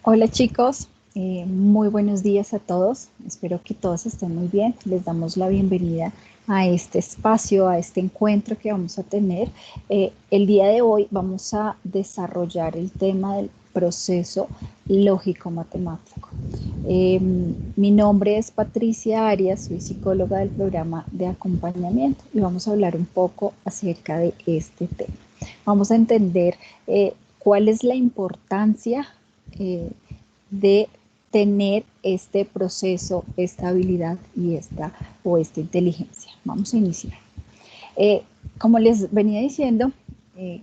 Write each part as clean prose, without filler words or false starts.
Hola chicos, muy buenos días a todos. Espero que todos estén muy bien. Les damos la bienvenida a este espacio, a este encuentro que vamos a tener. El día de hoy vamos a desarrollar el tema del proceso lógico-matemático. Mi nombre es Patricia Arias, soy psicóloga del programa de acompañamiento y vamos a hablar un poco acerca de este tema. Vamos a entender cuál es la importancia de tener este proceso, esta habilidad y esta inteligencia. Vamos a iniciar. Como les venía diciendo,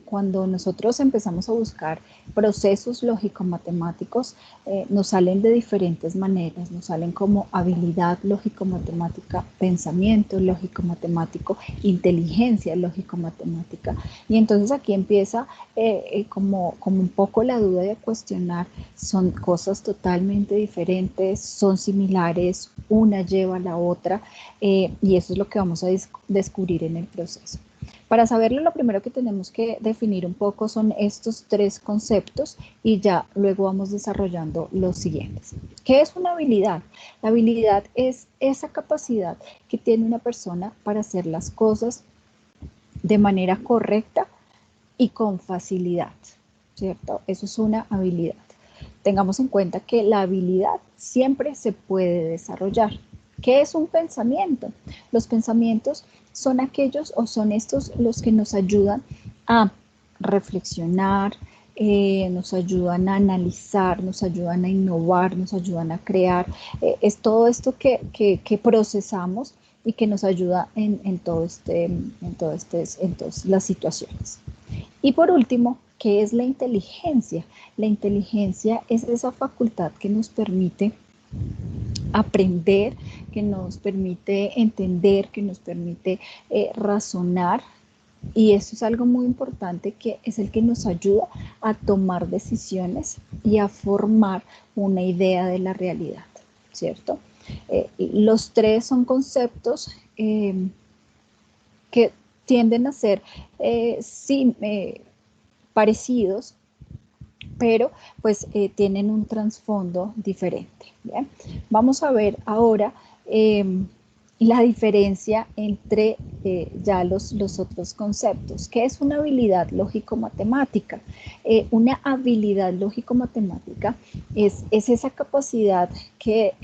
cuando nosotros empezamos a buscar procesos lógico-matemáticos, nos salen de diferentes maneras, nos salen como habilidad lógico-matemática, pensamiento lógico-matemático, inteligencia lógico-matemática. Y entonces aquí empieza como un poco la duda de cuestionar, son cosas totalmente diferentes, son similares, una lleva a la otra, y eso es lo que vamos a descubrir en el proceso. Para saberlo, lo primero que tenemos que definir un poco son estos tres conceptos y ya luego vamos desarrollando los siguientes. ¿Qué es una habilidad? La habilidad es esa capacidad que tiene una persona para hacer las cosas de manera correcta y con facilidad, ¿cierto? Eso es una habilidad. Tengamos en cuenta que la habilidad siempre se puede desarrollar. ¿Qué es un pensamiento? Los pensamientos son aquellos o son estos los que nos ayudan a reflexionar, nos ayudan a analizar, nos ayudan a innovar, nos ayudan a crear. Es todo esto que procesamos y que nos ayuda en todas las situaciones. Y por último, ¿qué es la inteligencia? La inteligencia es esa facultad que nos permite aprender, que nos permite entender, que nos permite razonar. Y eso es algo muy importante, que es el que nos ayuda a tomar decisiones y a formar una idea de la realidad, ¿cierto? Los tres son conceptos que tienden a ser parecidos, pero pues tienen un trasfondo diferente. ¿Bien? Vamos a ver ahora la diferencia entre ya los otros conceptos. ¿Qué es una habilidad lógico-matemática? Una habilidad lógico-matemática es esa capacidad que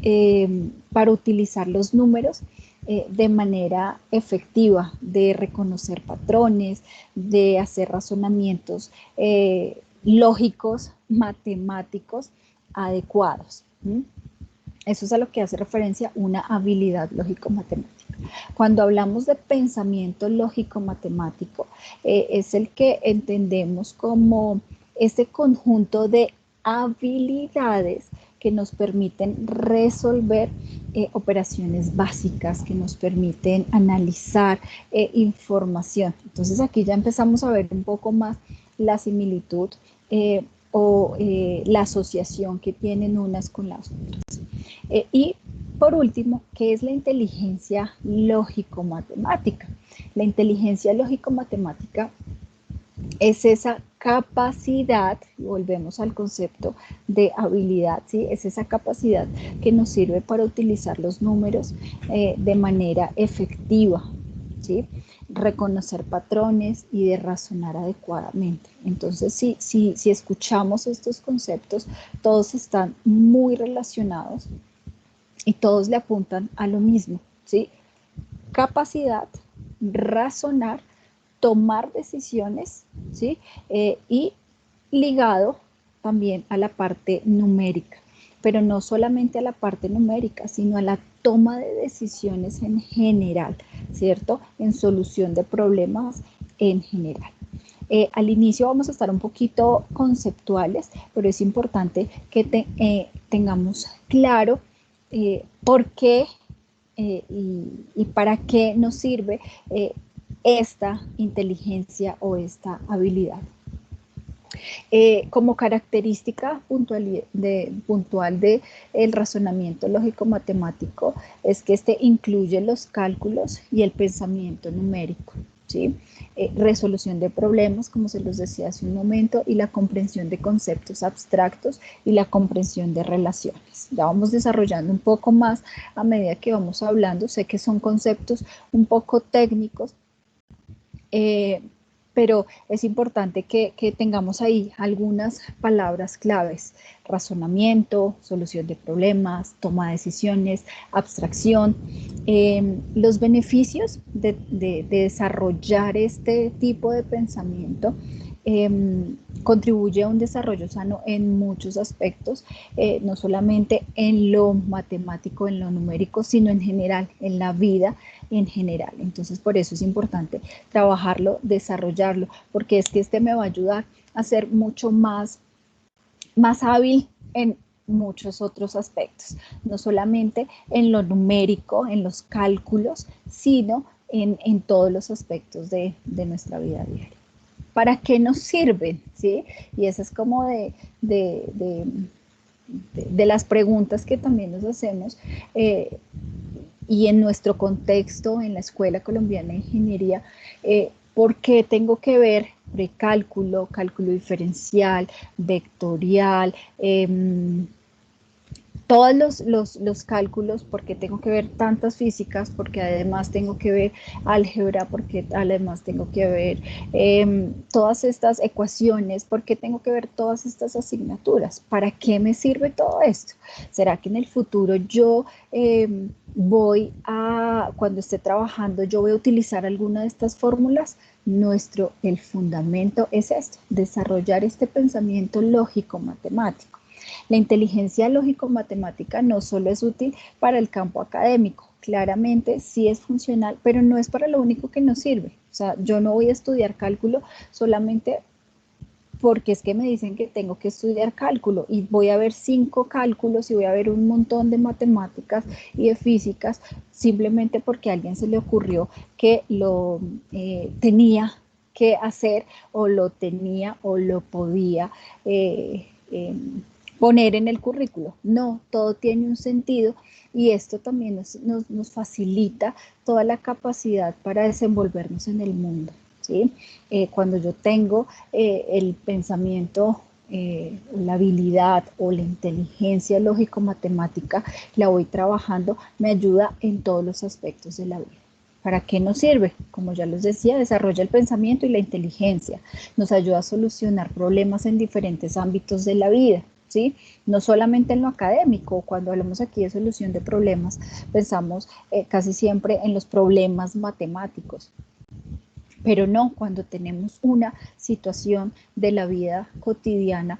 para utilizar los números de manera efectiva, de reconocer patrones, de hacer razonamientos lógicos, matemáticos adecuados. Eso es a lo que hace referencia una habilidad lógico-matemática. Cuando hablamos de pensamiento lógico-matemático, es el que entendemos como este conjunto de habilidades que nos permiten resolver operaciones básicas, que nos permiten analizar información. Entonces aquí ya empezamos a ver un poco más la similitud la asociación que tienen unas con las otras. Y por último, ¿qué es la inteligencia lógico-matemática? La inteligencia lógico-matemática es esa capacidad, volvemos al concepto de habilidad, ¿sí? Es esa capacidad que nos sirve para utilizar los números de manera efectiva, ¿sí? Reconocer patrones y de razonar adecuadamente. Entonces, si escuchamos estos conceptos, todos están muy relacionados y todos le apuntan a lo mismo, ¿sí? Capacidad, razonar, tomar decisiones, ¿sí? Y ligado también a la parte numérica, pero no solamente a la parte numérica, sino a la toma de decisiones en general, ¿cierto? En solución de problemas en general. Al inicio vamos a estar un poquito conceptuales, pero es importante que tengamos claro por qué y para qué nos sirve esta inteligencia o esta habilidad. Como característica puntual de el razonamiento lógico-matemático es que este incluye los cálculos y el pensamiento numérico, ¿sí? Resolución de problemas, como se los decía hace un momento, y la comprensión de conceptos abstractos y la comprensión de relaciones. Ya vamos desarrollando un poco más a medida que vamos hablando. Sé que son conceptos un poco técnicos, pero es importante que tengamos ahí algunas palabras claves: razonamiento, solución de problemas, toma de decisiones, abstracción. Los beneficios de desarrollar este tipo de pensamiento contribuye a un desarrollo sano en muchos aspectos, no solamente en lo matemático, en lo numérico, sino en general, en la vida en general. Entonces, por eso es importante trabajarlo, desarrollarlo, porque es que este me va a ayudar a ser mucho más hábil en muchos otros aspectos, no solamente en lo numérico, en los cálculos, sino en todos los aspectos de nuestra vida diaria. ¿Para qué nos sirven? ¿Sí? Y esa es como de las preguntas que también nos hacemos, y en nuestro contexto, en la Escuela Colombiana de Ingeniería, ¿por qué tengo que ver precálculo, cálculo diferencial, vectorial, todos los cálculos? Porque tengo que ver tantas físicas, porque además tengo que ver álgebra, porque además tengo que ver todas estas ecuaciones, porque tengo que ver todas estas asignaturas. ¿Para qué me sirve todo esto? ¿Será que en el futuro yo cuando esté trabajando, yo voy a utilizar alguna de estas fórmulas? El fundamento es esto: desarrollar este pensamiento lógico matemático. La inteligencia lógico-matemática no solo es útil para el campo académico, claramente sí es funcional, pero no es para lo único que nos sirve. O sea, yo no voy a estudiar cálculo solamente porque es que me dicen que tengo que estudiar cálculo, y voy a ver 5 cálculos y voy a ver un montón de matemáticas y de físicas simplemente porque a alguien se le ocurrió que lo tenía que hacer, o lo tenía o lo podía poner en el currículo. No, todo tiene un sentido, y esto también nos facilita toda la capacidad para desenvolvernos en el mundo, ¿sí? Cuando yo tengo el pensamiento, la habilidad o la inteligencia lógico-matemática, la voy trabajando, me ayuda en todos los aspectos de la vida. ¿Para qué nos sirve? Como ya les decía, desarrolla el pensamiento y la inteligencia. Nos ayuda a solucionar problemas en diferentes ámbitos de la vida, ¿sí? No solamente en lo académico. Cuando hablamos aquí de solución de problemas, pensamos casi siempre en los problemas matemáticos. Pero no, cuando tenemos una situación de la vida cotidiana,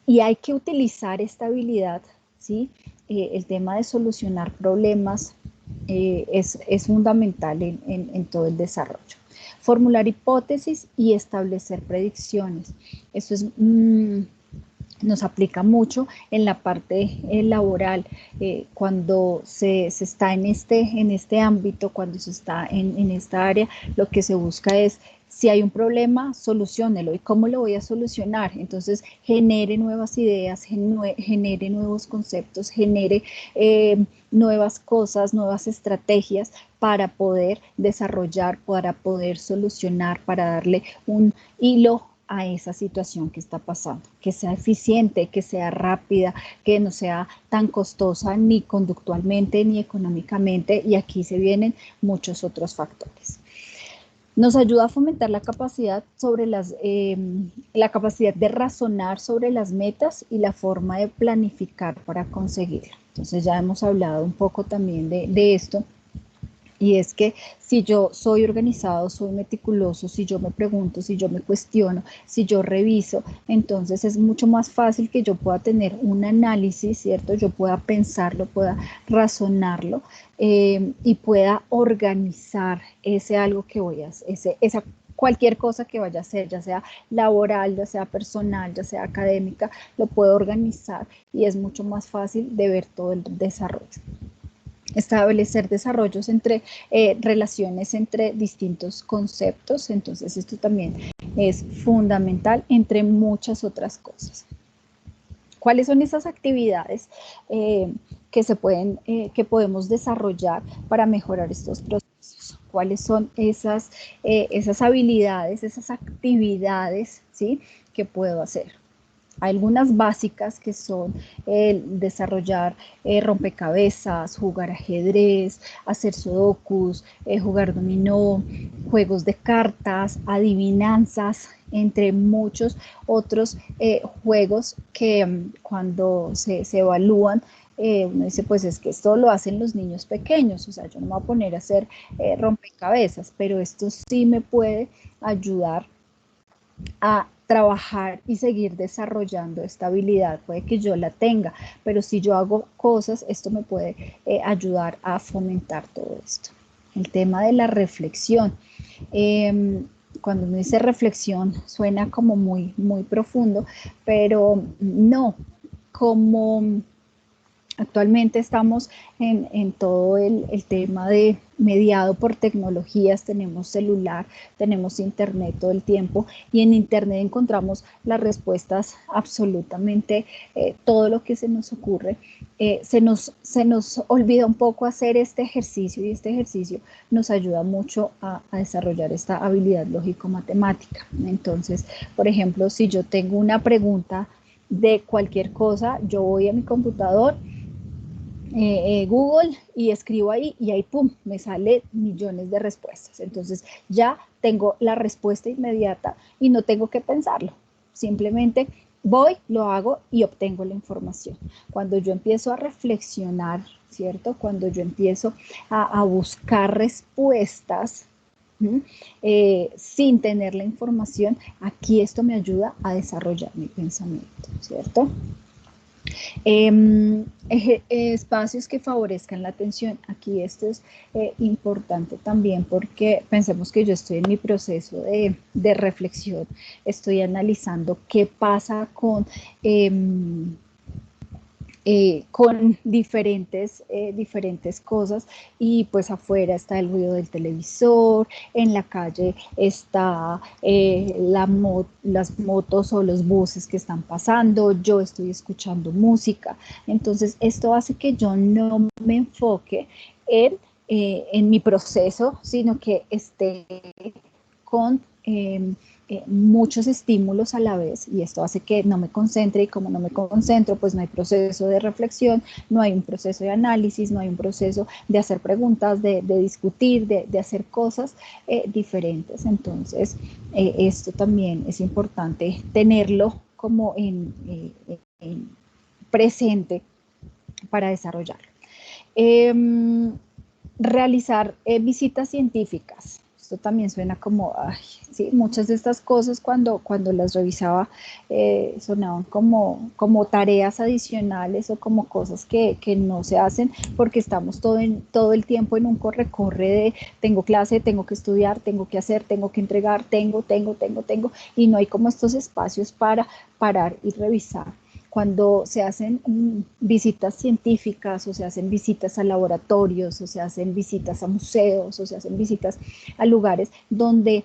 y hay que utilizar esta habilidad, ¿sí? El tema de solucionar problemas es fundamental en todo el desarrollo. Formular hipótesis y establecer predicciones. Eso nos aplica mucho en la parte laboral, cuando se está en este ámbito, cuando se está en esta área, lo que se busca es: si hay un problema, soluciónelo. ¿Y cómo lo voy a solucionar? Entonces, genere nuevas ideas, genere nuevos conceptos, genere nuevas cosas, nuevas estrategias para poder desarrollar, para poder solucionar, para darle un hilo a esa situación que está pasando, que sea eficiente, que sea rápida, que no sea tan costosa ni conductualmente ni económicamente, y aquí se vienen muchos otros factores. Nos ayuda a fomentar la capacidad de razonar sobre las metas y la forma de planificar para conseguirlo. Entonces ya hemos hablado un poco también de esto. Y es que si yo soy organizado, soy meticuloso, si yo me pregunto, si yo me cuestiono, si yo reviso, entonces es mucho más fácil que yo pueda tener un análisis, ¿cierto? Yo pueda pensarlo, pueda razonarlo, y pueda organizar ese algo que voy a hacer, cualquier cosa que vaya a hacer, ya sea laboral, ya sea personal, ya sea académica, lo puedo organizar, y es mucho más fácil de ver todo el desarrollo. Establecer desarrollos relaciones entre distintos conceptos. Entonces esto también es fundamental, entre muchas otras cosas. ¿Cuáles son esas actividades que podemos desarrollar para mejorar estos procesos? cuáles son esas habilidades, esas actividades, ¿sí?, que puedo hacer. Hay algunas básicas que son el desarrollar rompecabezas, jugar ajedrez, hacer sudokus, jugar dominó, juegos de cartas, adivinanzas, entre muchos otros juegos que cuando se evalúan, uno dice, pues es que esto lo hacen los niños pequeños, o sea, yo no me voy a poner a hacer rompecabezas, pero esto sí me puede ayudar a trabajar y seguir desarrollando esta habilidad. Puede que yo la tenga, pero si yo hago cosas, esto me puede ayudar a fomentar todo esto. El tema de la reflexión. Cuando uno dice reflexión suena como muy, muy profundo, pero no, como actualmente estamos en todo el tema de mediado por tecnologías, tenemos celular, tenemos internet todo el tiempo y en internet encontramos las respuestas absolutamente todo lo que se nos ocurre. Se nos olvida un poco hacer este ejercicio y este ejercicio nos ayuda mucho a desarrollar esta habilidad lógico-matemática. Entonces, por ejemplo, si yo tengo una pregunta de cualquier cosa, yo voy a mi computador, Google, y escribo ahí y ahí pum, me sale millones de respuestas. Entonces ya tengo la respuesta inmediata y no tengo que pensarlo. Simplemente voy, lo hago y obtengo la información. Cuando yo empiezo a reflexionar, ¿cierto? Cuando yo empiezo a buscar respuestas, sin tener la información, aquí esto me ayuda a desarrollar mi pensamiento, ¿cierto? Espacios que favorezcan la atención. Aquí esto es importante también porque pensemos que yo estoy en mi proceso de reflexión, estoy analizando qué pasa con diferentes cosas y pues afuera está el ruido del televisor, en la calle está las motos o los buses que están pasando, yo estoy escuchando música, entonces esto hace que yo no me enfoque en mi proceso, sino que esté con muchos estímulos a la vez y esto hace que no me concentre y como no me concentro pues no hay proceso de reflexión, no hay un proceso de análisis, no hay un proceso de hacer preguntas, de discutir, de hacer cosas diferentes. Entonces esto también es importante tenerlo como en presente para desarrollarlo. Realizar visitas científicas. Esto también suena como, ay, sí, muchas de estas cosas cuando las revisaba sonaban como tareas adicionales o como cosas que no se hacen porque estamos todo el tiempo en un corre-corre de tengo clase, tengo que estudiar, tengo que hacer, tengo que entregar, tengo, y no hay como estos espacios para parar y revisar. Cuando se hacen visitas científicas o se hacen visitas a laboratorios o se hacen visitas a museos o se hacen visitas a lugares donde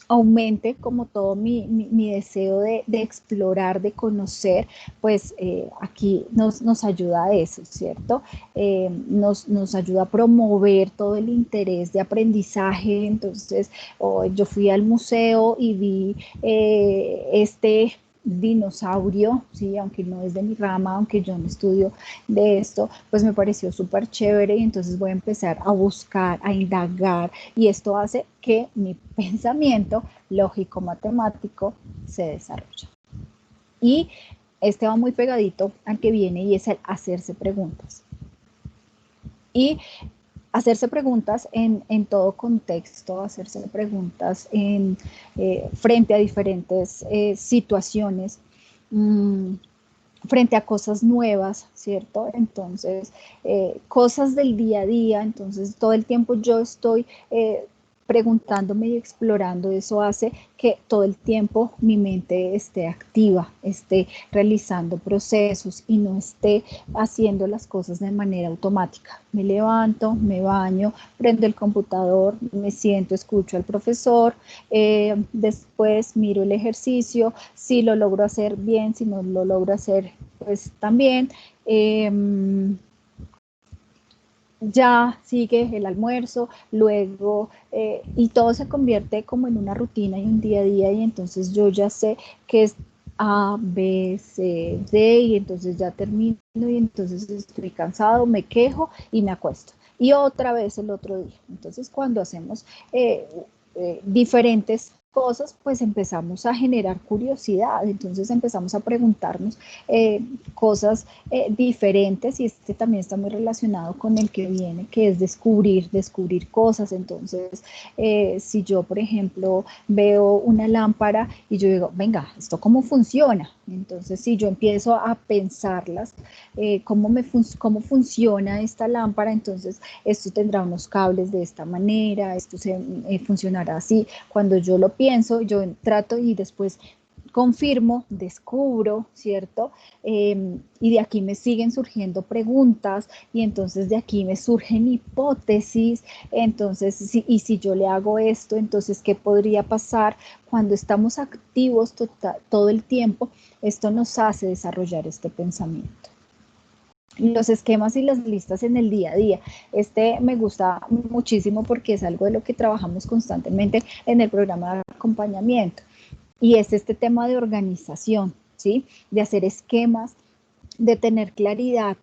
aumente como todo mi deseo de explorar, de conocer, pues aquí nos ayuda a eso, ¿cierto? Nos ayuda a promover todo el interés de aprendizaje. Entonces, yo fui al museo y vi este dinosaurio, ¿sí? Aunque no es de mi rama, aunque yo no estudio de esto, pues me pareció súper chévere y entonces voy a empezar a buscar, a indagar y esto hace que mi pensamiento lógico-matemático se desarrolle. Y este va muy pegadito al que viene y es el hacerse preguntas. Y hacerse preguntas en todo contexto, hacerse preguntas frente a diferentes situaciones, frente a cosas nuevas, ¿cierto? Entonces, cosas del día a día, entonces todo el tiempo yo estoy preguntándome y explorando, eso hace que todo el tiempo mi mente esté activa, esté realizando procesos y no esté haciendo las cosas de manera automática. Me levanto, me baño, prendo el computador, me siento, escucho al profesor, después miro el ejercicio, si lo logro hacer bien, si no lo logro hacer, pues también. ya sigue el almuerzo, luego, y todo se convierte como en una rutina y un día a día, y entonces yo ya sé que es A, B, C, D, y entonces ya termino, y entonces estoy cansado, me quejo y me acuesto. Y otra vez el otro día. Entonces cuando hacemos diferentes cosas, pues empezamos a generar curiosidad, entonces empezamos a preguntarnos cosas diferentes, y este también está muy relacionado con el que viene, que es descubrir cosas. Entonces, si yo, por ejemplo, veo una lámpara y yo digo, venga, ¿esto cómo funciona? Entonces, si yo empiezo a pensarlas, cómo funciona esta lámpara, entonces esto tendrá unos cables de esta manera, esto funcionará así. Cuando yo lo pienso, yo trato y después confirmo, descubro, ¿cierto? Y de aquí me siguen surgiendo preguntas, y entonces de aquí me surgen hipótesis. Entonces, y si yo le hago esto, entonces, ¿qué podría pasar? Cuando estamos activos todo el tiempo, esto nos hace desarrollar este pensamiento. Los esquemas y las listas en el día a día. Este me gusta muchísimo porque es algo de lo que trabajamos constantemente en el programa de acompañamiento. Y es este tema de organización, ¿sí? De hacer esquemas, de tener claridad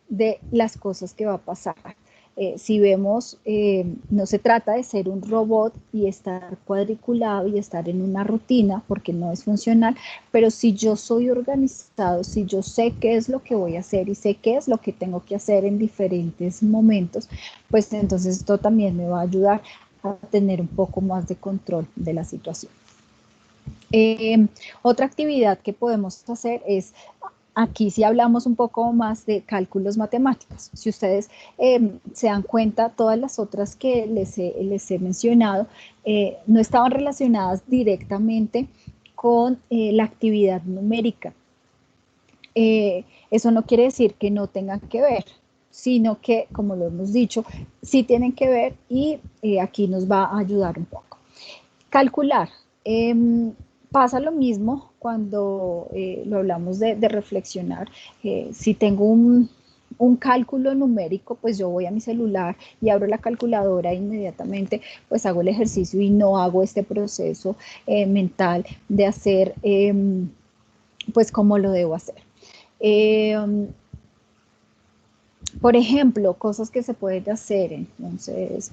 de las cosas que va a pasar. Si vemos, no se trata de ser un robot y estar cuadriculado y estar en una rutina, porque no es funcional, pero si yo soy organizado, si yo sé qué es lo que voy a hacer y sé qué es lo que tengo que hacer en diferentes momentos, pues entonces esto también me va a ayudar a tener un poco más de control de la situación. Otra actividad que podemos hacer es, aquí sí hablamos un poco más de cálculos matemáticos. Si ustedes se dan cuenta, todas las otras que les he mencionado no estaban relacionadas directamente con la actividad numérica. Eso no quiere decir que no tengan que ver, sino que, como lo hemos dicho, sí tienen que ver, y aquí nos va a ayudar un poco. Calcular. Pasa lo mismo cuando lo hablamos de reflexionar. Si tengo un cálculo numérico, pues yo voy a mi celular y abro la calculadora e inmediatamente pues hago el ejercicio y no hago este proceso mental de hacer pues como lo debo hacer. Por ejemplo, cosas que se pueden hacer. Entonces,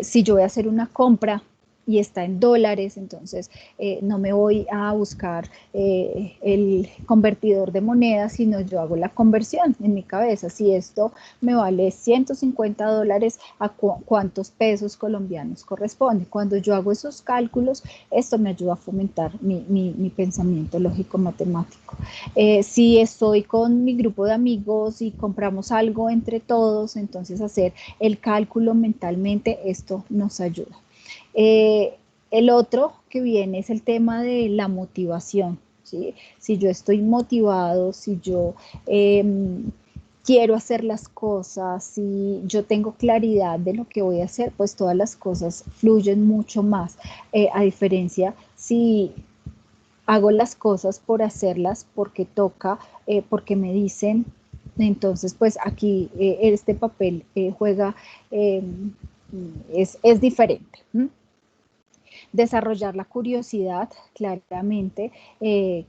si yo voy a hacer una compra y está en dólares, entonces no me voy a buscar el convertidor de monedas, sino yo hago la conversión en mi cabeza. Si esto me vale $150, ¿a cuántos pesos colombianos corresponde? Cuando yo hago esos cálculos, esto me ayuda a fomentar mi pensamiento lógico matemático. Si estoy con mi grupo de amigos y compramos algo entre todos, entonces hacer el cálculo mentalmente, esto nos ayuda. El otro que viene es el tema de la motivación, ¿sí? Si yo estoy motivado, si yo quiero hacer las cosas, si yo tengo claridad de lo que voy a hacer, pues todas las cosas fluyen mucho más. A diferencia, si hago las cosas por hacerlas, porque toca, porque me dicen, entonces pues aquí este papel juega, es diferente. Desarrollar la curiosidad, claramente,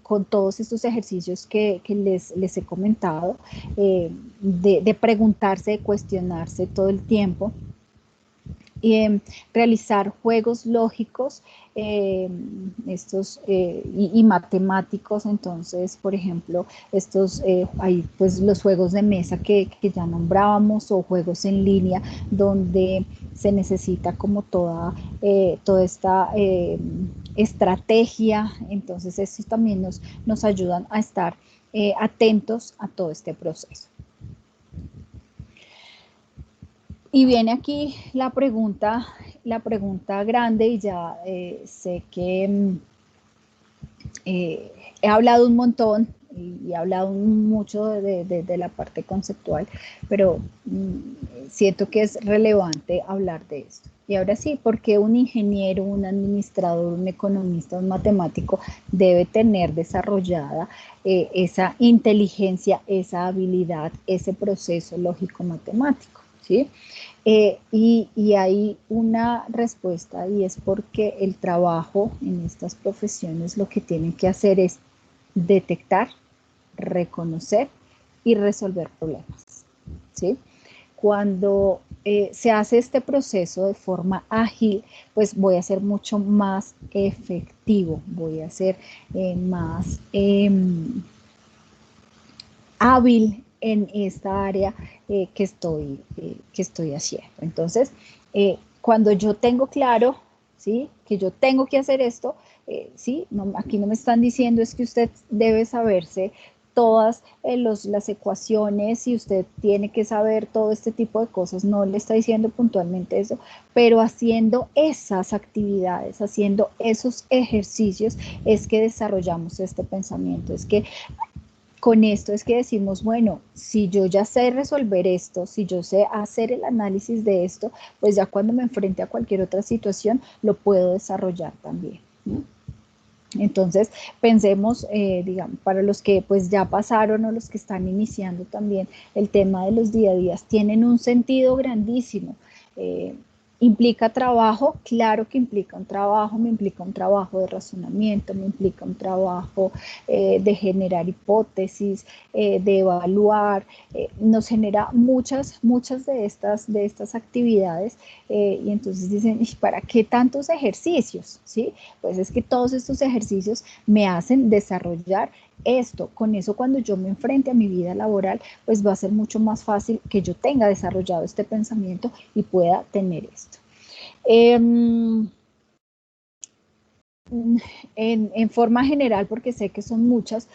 con todos estos ejercicios que les he comentado, de preguntarse, de cuestionarse todo el tiempo. Realizar juegos lógicos y matemáticos. Entonces, por ejemplo, hay pues los juegos de mesa que ya nombrábamos, o juegos en línea donde se necesita como toda esta estrategia. Entonces, estos también nos ayudan a estar atentos a todo este proceso. Y viene aquí la pregunta grande, y ya sé que he hablado un montón y he hablado mucho de la parte conceptual, pero siento que es relevante hablar de esto. Y ahora sí, ¿por qué un ingeniero, un administrador, un economista, un matemático debe tener desarrollada esa inteligencia, esa habilidad, ese proceso lógico-matemático? ¿Sí? Y hay una respuesta y es porque el trabajo en estas profesiones lo que tienen que hacer es detectar, reconocer y resolver problemas, ¿sí? Cuando se hace este proceso de forma ágil, pues voy a ser mucho más efectivo, voy a ser más hábil en esta área que estoy haciendo. Entonces, cuando yo tengo claro, ¿sí?, que yo tengo que hacer esto, ¿sí? No, aquí no me están diciendo es que usted debe saberse todas las ecuaciones y usted tiene que saber todo este tipo de cosas, no le está diciendo puntualmente eso, pero haciendo esas actividades, haciendo esos ejercicios, es que desarrollamos este pensamiento, es que con esto es que decimos, bueno, si yo ya sé resolver esto, si yo sé hacer el análisis de esto, pues ya cuando me enfrente a cualquier otra situación, lo puedo desarrollar también, ¿no? Entonces, pensemos, digamos, para los que pues ya pasaron o los que están iniciando también el tema de los día a días, tienen un sentido grandísimo. ¿Implica trabajo? Claro que implica un trabajo, me implica un trabajo de razonamiento, me implica un trabajo de generar hipótesis, de evaluar, nos genera muchas de estas actividades y entonces dicen, ¿y para qué tantos ejercicios? ¿Sí? Pues es que todos estos ejercicios me hacen desarrollar esto. Con eso, cuando yo me enfrente a mi vida laboral, pues va a ser mucho más fácil que yo tenga desarrollado este pensamiento y pueda tener esto. En forma general, porque sé que son muchas,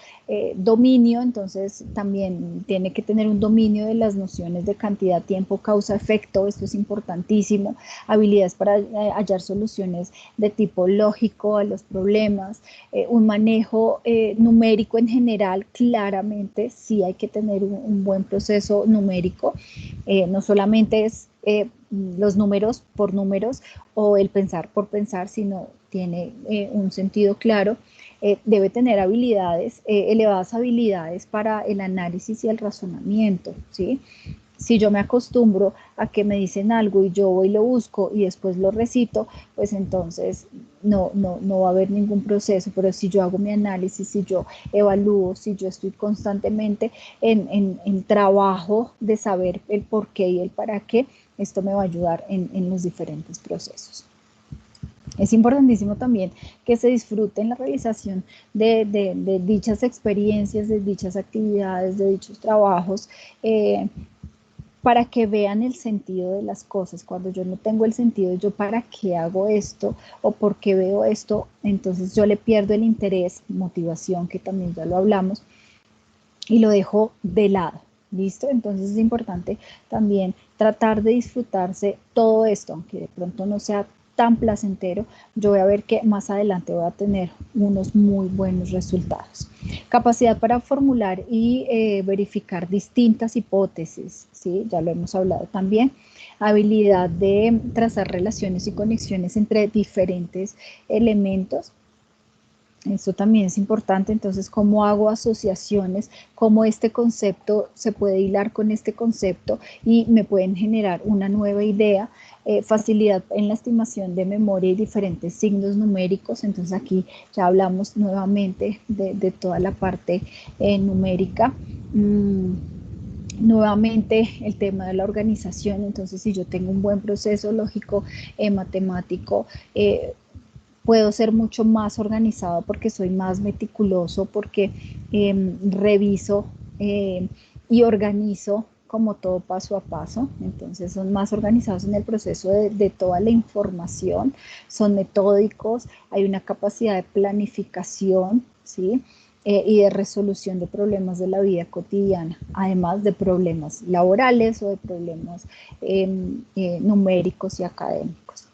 dominio, entonces también tiene que tener un dominio de las nociones de cantidad, tiempo, causa, efecto, esto es importantísimo, habilidades para hallar soluciones de tipo lógico a los problemas, un manejo numérico en general, claramente sí hay que tener un buen proceso numérico, no solamente es los números por números o el pensar por pensar, sino tiene un sentido claro, debe tener habilidades, elevadas habilidades para el análisis y el razonamiento, ¿sí? Si yo me acostumbro a que me dicen algo y yo voy y lo busco y después lo recito, pues entonces no va a haber ningún proceso, pero si yo hago mi análisis, si yo evalúo, si yo estoy constantemente en trabajo de saber el por qué y el para qué, esto me va a ayudar en los diferentes procesos. Es importantísimo también que se disfruten la realización de dichas experiencias, de dichas actividades, de dichos trabajos, para que vean el sentido de las cosas. Cuando yo no tengo el sentido, yo para qué hago esto o por qué veo esto, entonces yo le pierdo el interés, motivación, que también ya lo hablamos, y lo dejo de lado. ¿Listo? Entonces es importante también tratar de disfrutarse todo esto, aunque de pronto no sea tan placentero, yo voy a ver que más adelante voy a tener unos muy buenos resultados. Capacidad para formular y verificar distintas hipótesis, ¿sí? Ya lo hemos hablado también. Habilidad de trazar relaciones y conexiones entre diferentes elementos. Esto también es importante, entonces, cómo hago asociaciones, cómo este concepto se puede hilar con este concepto y me pueden generar una nueva idea, facilidad en la estimación de memoria y diferentes signos numéricos, entonces aquí ya hablamos nuevamente de toda la parte numérica. Nuevamente el tema de la organización, entonces si yo tengo un buen proceso lógico, matemático, puedo ser mucho más organizado porque soy más meticuloso, porque reviso y organizo como todo paso a paso, entonces son más organizados en el proceso de toda la información, son metódicos, hay una capacidad de planificación, ¿sí? Y de resolución de problemas de la vida cotidiana, además de problemas laborales o de problemas numéricos y académicos.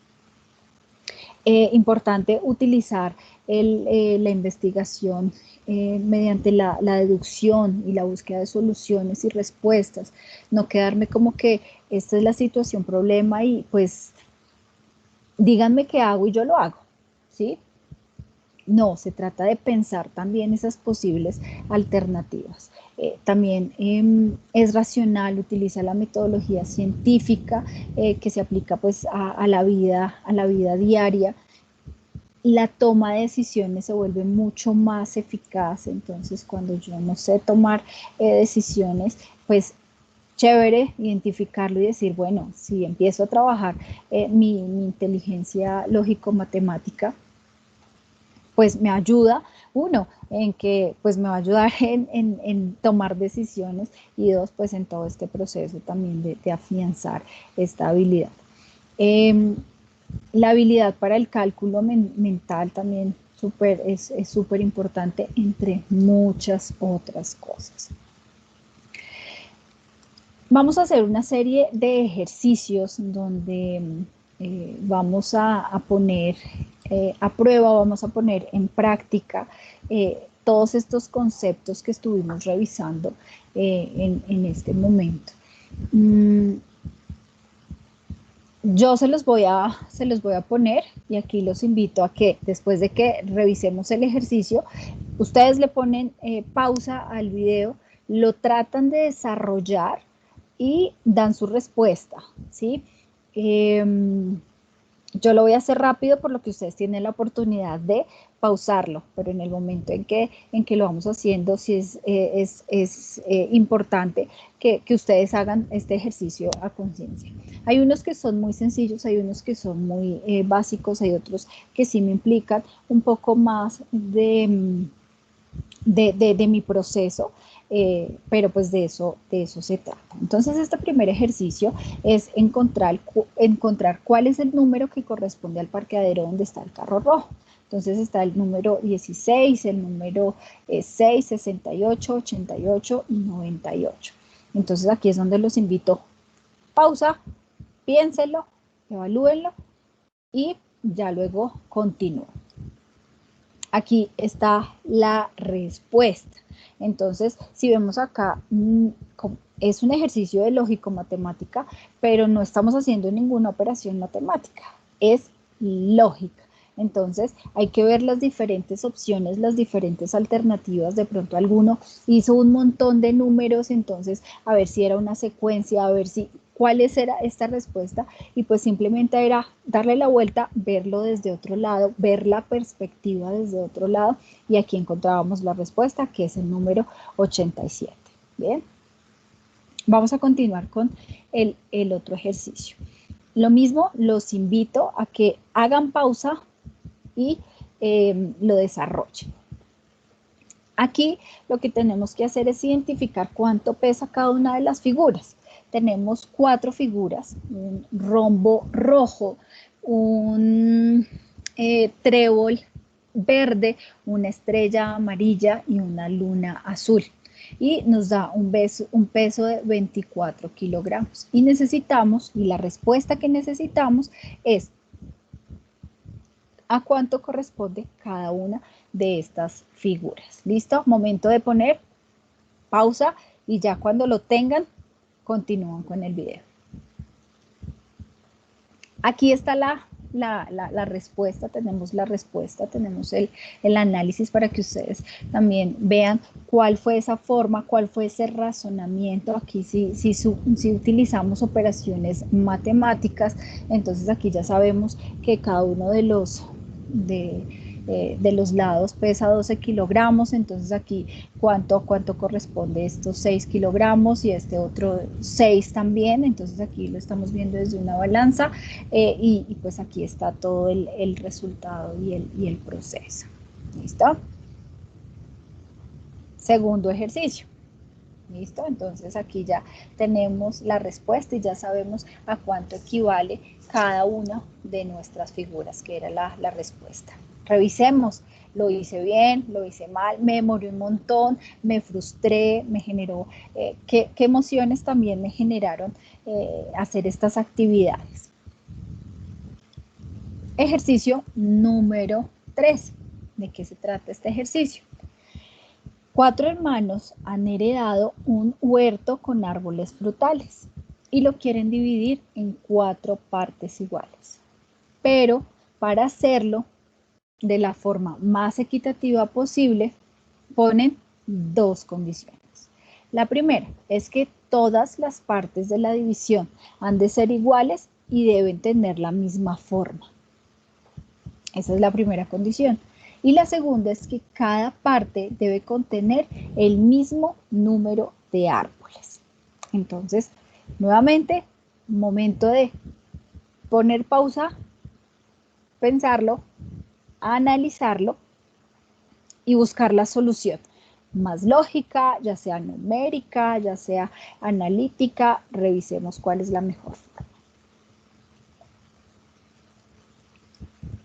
Importante utilizar la investigación mediante la deducción y la búsqueda de soluciones y respuestas, no quedarme como que esta es la situación, problema y pues díganme qué hago y yo lo hago, ¿sí? No, se trata de pensar también esas posibles alternativas. También es racional, utiliza la metodología científica que se aplica pues a la vida diaria. La toma de decisiones se vuelve mucho más eficaz. Entonces, cuando yo no sé tomar decisiones, pues chévere identificarlo y decir, bueno, si empiezo a trabajar mi inteligencia lógico-matemática, pues me ayuda, uno, en que pues me va a ayudar en tomar decisiones y dos, pues en todo este proceso también de afianzar esta habilidad. La habilidad para el cálculo mental también es súper importante, entre muchas otras cosas. Vamos a hacer una serie de ejercicios donde vamos a poner a prueba, vamos a poner en práctica todos estos conceptos que estuvimos revisando en este momento. Yo se los voy a poner y aquí los invito a que después de que revisemos el ejercicio, ustedes le ponen pausa al video, lo tratan de desarrollar y dan su respuesta, ¿sí? Yo lo voy a hacer rápido por lo que ustedes tienen la oportunidad de pausarlo, pero en el momento en que lo vamos haciendo, sí es importante que ustedes hagan este ejercicio a conciencia. Hay unos que son muy sencillos, hay unos que son muy básicos, hay otros que sí me implican un poco más de mi proceso, pero pues de eso se trata. Entonces este primer ejercicio es encontrar cuál es el número que corresponde al parqueadero donde está el carro rojo. Entonces está el número 16, el número 6, 68, 88 y 98. Entonces aquí es donde los invito, pausa, piénsenlo, evalúenlo y ya luego continúo. Aquí está la respuesta. Entonces, si vemos acá, es un ejercicio de lógico-matemática, pero no estamos haciendo ninguna operación matemática, es lógica. Entonces, hay que ver las diferentes opciones, las diferentes alternativas. De pronto alguno hizo un montón de números, entonces, a ver si era una secuencia, a ver si cuál era esta respuesta, y pues simplemente era darle la vuelta, verlo desde otro lado, ver la perspectiva desde otro lado, y aquí encontrábamos la respuesta, que es el número 87. Bien, vamos a continuar con el otro ejercicio. Lo mismo, los invito a que hagan pausa y lo desarrollen. Aquí lo que tenemos que hacer es identificar cuánto pesa cada una de las figuras. Tenemos 4 figuras, un rombo rojo, un trébol verde, una estrella amarilla y una luna azul. Y nos da un peso de 24 kilogramos. Y la respuesta que necesitamos es a cuánto corresponde cada una de estas figuras. ¿Listo? Momento de poner pausa y ya cuando lo tengan, continúan con el video. Aquí está la respuesta, tenemos la respuesta, tenemos el análisis para que ustedes también vean cuál fue esa forma, cuál fue ese razonamiento. Aquí sí utilizamos operaciones matemáticas, entonces aquí ya sabemos que cada uno de los lados pesa 12 kilogramos, entonces aquí cuánto corresponde estos 6 kilogramos y este otro 6 también, entonces aquí lo estamos viendo desde una balanza y pues aquí está todo el resultado y el proceso. ¿Listo? Segundo ejercicio. ¿Listo? Entonces aquí ya tenemos la respuesta y ya sabemos a cuánto equivale cada una de nuestras figuras, que era la respuesta. Revisemos, lo hice bien, lo hice mal, me demoré un montón, me frustré, me generó, ¿qué emociones también me generaron hacer estas actividades? Ejercicio número 3. ¿De qué se trata este ejercicio? 4 hermanos han heredado un huerto con árboles frutales y lo quieren dividir en 4 partes iguales. pero para hacerlo de la forma más equitativa posible, ponen dos condiciones. La primera es que todas las partes de la división han de ser iguales y deben tener la misma forma. Esa es la primera condición. Y la segunda es que cada parte debe contener el mismo número de árboles. Entonces, nuevamente, momento de poner pausa, pensarlo, analizarlo y buscar la solución más lógica, ya sea numérica, ya sea analítica. Revisemos cuál es la mejor forma.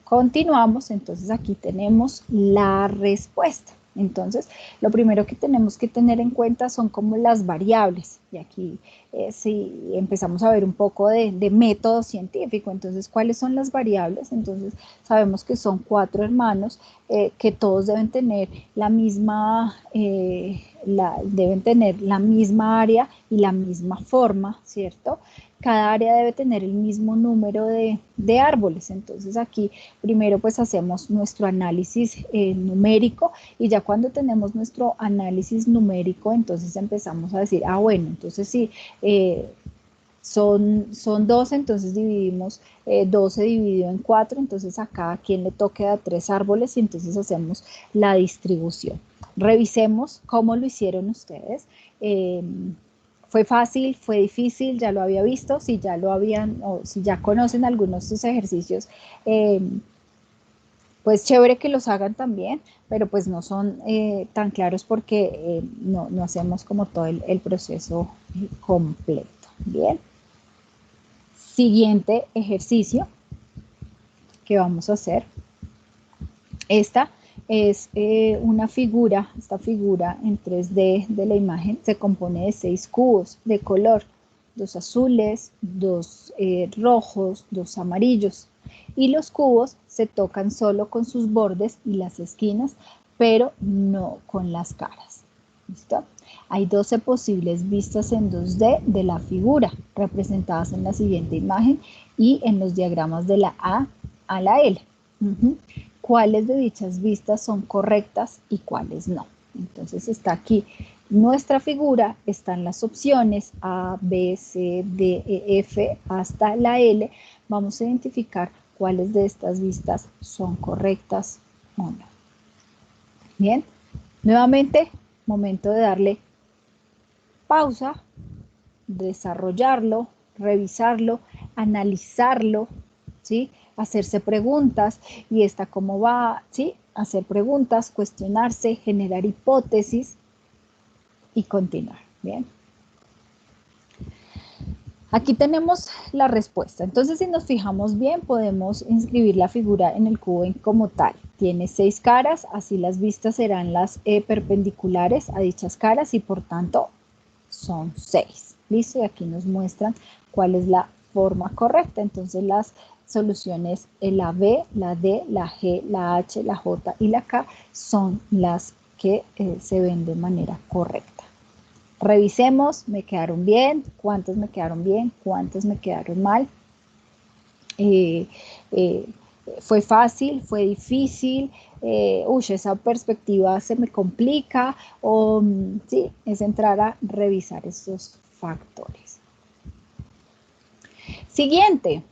Continuamos, entonces aquí tenemos la respuesta. Entonces, lo primero que tenemos que tener en cuenta son como las variables. Y aquí si empezamos a ver un poco de método científico, entonces, ¿cuáles son las variables? Entonces, sabemos que son 4 hermanos, que todos deben tener la misma, deben tener la misma área y la misma forma, ¿cierto? Cada área debe tener el mismo número de árboles. Entonces aquí primero pues hacemos nuestro análisis numérico, y ya cuando tenemos nuestro análisis numérico, entonces empezamos a decir, ah bueno, entonces sí, son 12, entonces dividimos 12 dividido en 4, entonces a cada quien le toque a 3 árboles y entonces hacemos la distribución. Revisemos cómo lo hicieron ustedes. ¿Fue fácil? ¿Fue difícil? ¿Ya lo había visto? Si ya lo habían, o si ya conocen algunos de sus ejercicios, pues chévere que los hagan también, pero pues no son tan claros porque no hacemos como todo el proceso completo. Bien. Siguiente ejercicio que vamos a hacer. Esta es una figura, esta figura en 3D de la imagen se compone de 6 cubos de color, 2 azules, 2 rojos, 2 amarillos, y los cubos se tocan solo con sus bordes y las esquinas, pero no con las caras. ¿Listo? Hay 12 posibles vistas en 2D de la figura, representadas en la siguiente imagen y en los diagramas de la A a la L. ¿Cuáles de dichas vistas son correctas y cuáles no? Entonces está aquí nuestra figura, están las opciones A, B, C, D, E, F hasta la L. Vamos a identificar cuáles de estas vistas son correctas o no. Bien, nuevamente, momento de darle pausa, desarrollarlo, revisarlo, analizarlo, ¿sí? Hacerse preguntas, y esta cómo va, ¿sí? Hacer preguntas, cuestionarse, generar hipótesis y continuar, ¿bien? Aquí tenemos la respuesta. Entonces, si nos fijamos bien, podemos inscribir la figura en el cubo como tal. Tiene 6 caras, así las vistas serán las perpendiculares a dichas caras y por tanto son 6. ¿Listo? Y aquí nos muestran cuál es la forma correcta. Entonces las soluciones, la B, la D, la G, la H, la J y la K son las que se ven de manera correcta. Revisemos, ¿me quedaron bien? ¿Cuántas me quedaron bien? ¿Cuántas me quedaron mal? ¿Fue fácil? ¿Fue difícil? Esa perspectiva se me complica, o sí, es entrar a revisar estos factores. Siguiente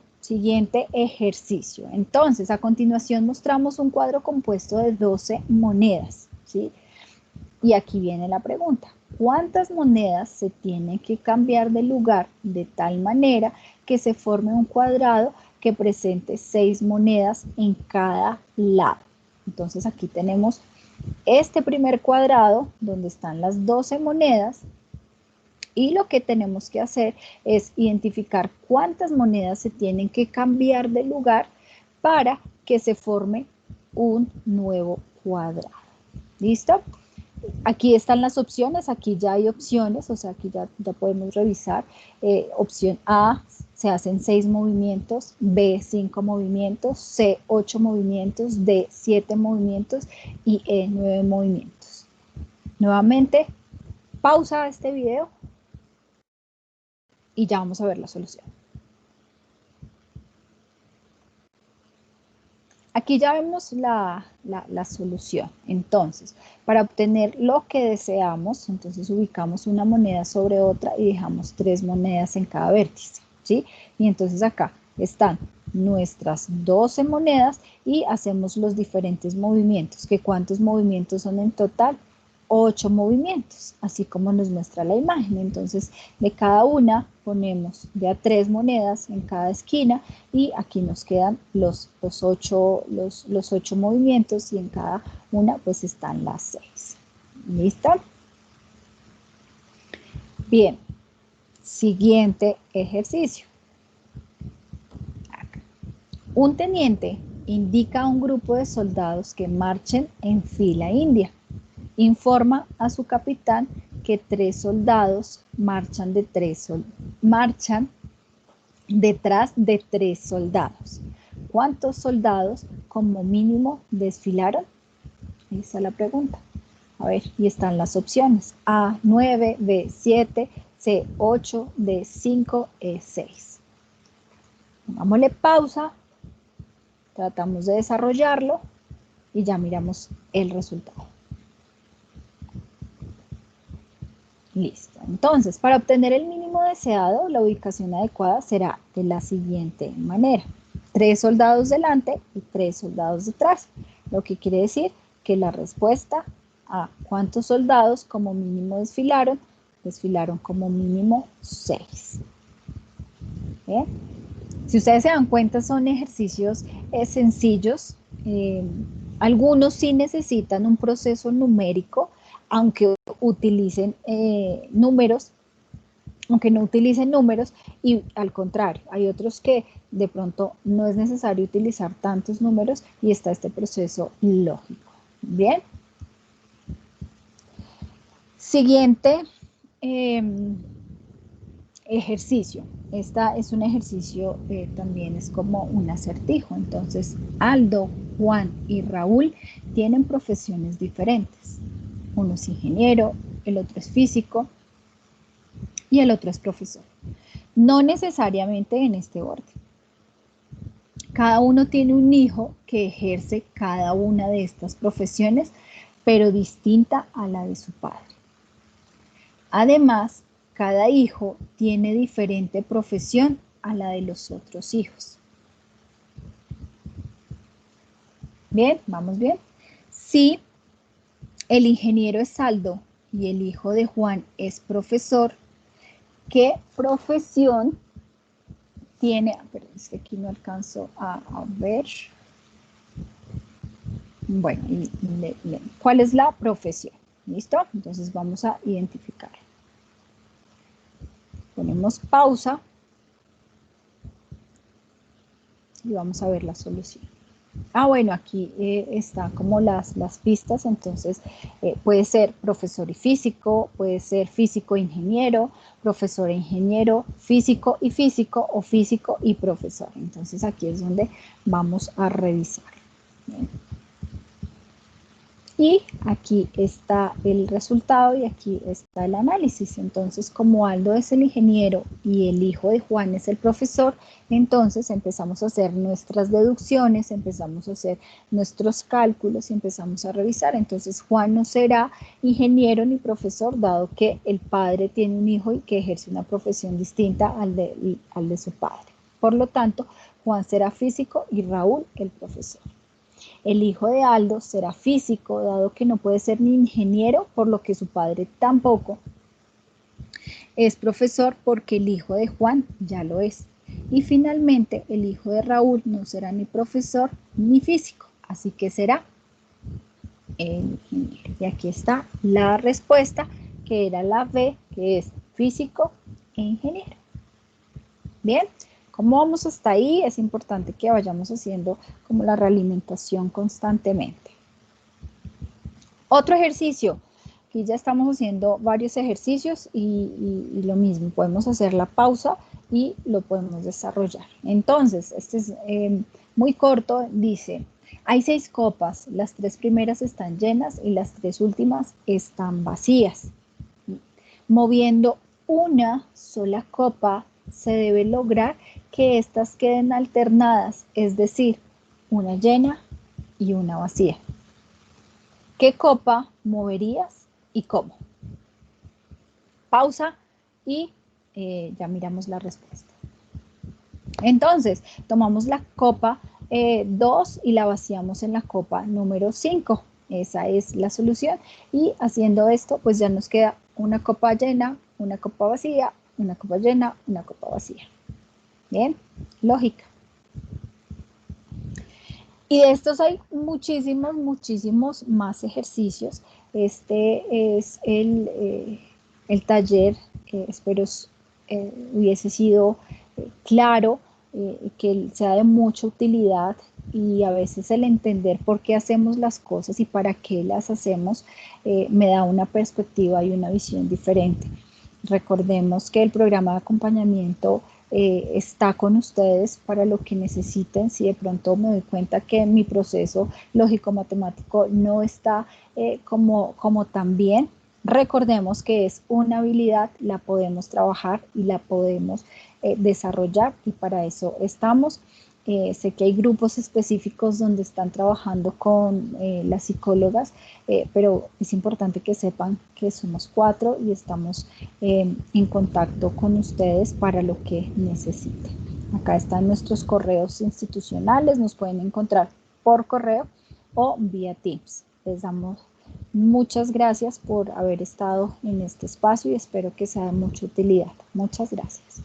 ejercicio. Entonces, a continuación mostramos un cuadro compuesto de 12 monedas, ¿sí? Y aquí viene la pregunta. ¿Cuántas monedas se tienen que cambiar de lugar de tal manera que se forme un cuadrado que presente 6 monedas en cada lado? Entonces aquí tenemos este primer cuadrado donde están las 12 monedas, y lo que tenemos que hacer es identificar cuántas monedas se tienen que cambiar de lugar para que se forme un nuevo cuadrado. ¿Listo? Aquí están las opciones, aquí ya hay opciones, o sea, aquí ya podemos revisar. Opción A, se hacen 6 movimientos, B, 5 movimientos, C, 8 movimientos, D, 7 movimientos y E, 9 movimientos. Nuevamente, pausa este video y ya vamos a ver la solución. Aquí ya vemos la solución. Entonces, para obtener lo que deseamos, entonces ubicamos una moneda sobre otra y dejamos 3 monedas en cada vértice, ¿sí? Y entonces acá están nuestras 12 monedas y hacemos los diferentes movimientos. ¿Que cuántos movimientos son en total? 8 movimientos, así como nos muestra la imagen. Entonces, de cada una ponemos de a 3 monedas en cada esquina y aquí nos quedan los 8 movimientos y en cada una pues están las 6. ¿Listo? Bien, siguiente ejercicio. Acá. Un teniente indica a un grupo de soldados que marchen en fila india. Informa a su capitán que 3 soldados marchan detrás de 3 soldados. ¿Cuántos soldados como mínimo desfilaron? Esa es la pregunta. A ver, y están las opciones. A, 9, B, 7, C, 8, D, 5, E, 6. Pongámosle pausa, tratamos de desarrollarlo y ya miramos el resultado. Listo. Entonces, para obtener el mínimo deseado, la ubicación adecuada será de la siguiente manera. 3 soldados delante y 3 soldados detrás. Lo que quiere decir que la respuesta a cuántos soldados como mínimo desfilaron como mínimo 6. ¿Bien? Si ustedes se dan cuenta, son ejercicios sencillos. Algunos sí necesitan un proceso numérico, aunque utilicen números, aunque no utilicen números, y al contrario, hay otros que de pronto no es necesario utilizar tantos números y está este proceso lógico. Bien. Siguiente ejercicio. Esta es un ejercicio, también es como un acertijo. Entonces, Aldo, Juan y Raúl tienen profesiones diferentes. Uno es ingeniero, el otro es físico y el otro es profesor. No necesariamente en este orden. Cada uno tiene un hijo que ejerce cada una de estas profesiones, pero distinta a la de su padre. Además, cada hijo tiene diferente profesión a la de los otros hijos. Bien, vamos bien. Si el ingeniero es Aldo y el hijo de Juan es profesor, ¿qué profesión tiene? Pero es que aquí no alcanzo a ver. Bueno, ¿cuál es la profesión? ¿Listo? Entonces vamos a identificar. Ponemos pausa y vamos a ver la solución. Bueno, aquí está como las pistas. Entonces puede ser profesor y físico, puede ser físico e ingeniero, profesor e ingeniero, físico o físico y profesor. Entonces aquí es donde vamos a revisar. Bien. Y aquí está el resultado y aquí está el análisis. Entonces, como Aldo es el ingeniero y el hijo de Juan es el profesor, entonces empezamos a hacer nuestras deducciones, empezamos a hacer nuestros cálculos y empezamos a revisar. Entonces, Juan no será ingeniero ni profesor, dado que el padre tiene un hijo y que ejerce una profesión distinta al de su padre. Por lo tanto, Juan será físico y Raúl el profesor. El hijo de Aldo será físico, dado que no puede ser ni ingeniero, por lo que su padre tampoco es profesor, porque el hijo de Juan ya lo es. Y finalmente, el hijo de Raúl no será ni profesor ni físico, así que será el ingeniero. Y aquí está la respuesta, que era la B, que es físico e ingeniero. Bien. ¿Cómo vamos hasta ahí? Es importante que vayamos haciendo como la realimentación constantemente. Otro ejercicio. Aquí ya estamos haciendo varios ejercicios y lo mismo. Podemos hacer la pausa y lo podemos desarrollar. Entonces, este es muy corto. Dice, hay 6 copas. Las 3 primeras están llenas y las 3 últimas están vacías. Moviendo una sola copa, se debe lograr que éstas queden alternadas, es decir, una llena y una vacía. ¿Qué copa moverías y cómo? Pausa y ya miramos la respuesta. Entonces, tomamos la copa 2 y la vaciamos en la copa número 5. Esa es la solución. Y haciendo esto, pues ya nos queda una copa llena, una copa vacía, una copa llena, una copa vacía. Bien, lógica. Y de estos hay muchísimos más ejercicios. Este es el taller, espero hubiese sido claro, que sea de mucha utilidad, y a veces el entender por qué hacemos las cosas y para qué las hacemos me da una perspectiva y una visión diferente. Recordemos que el programa de acompañamiento está con ustedes para lo que necesiten. Si de pronto me doy cuenta que mi proceso lógico-matemático no está como tan bien, recordemos que es una habilidad, la podemos trabajar y la podemos desarrollar, y para eso estamos. Sé que hay grupos específicos donde están trabajando con las psicólogas, pero es importante que sepan que somos 4 y estamos en contacto con ustedes para lo que necesiten. Acá están nuestros correos institucionales, nos pueden encontrar por correo o vía Teams. Les damos muchas gracias por haber estado en este espacio y espero que sea de mucha utilidad. Muchas gracias.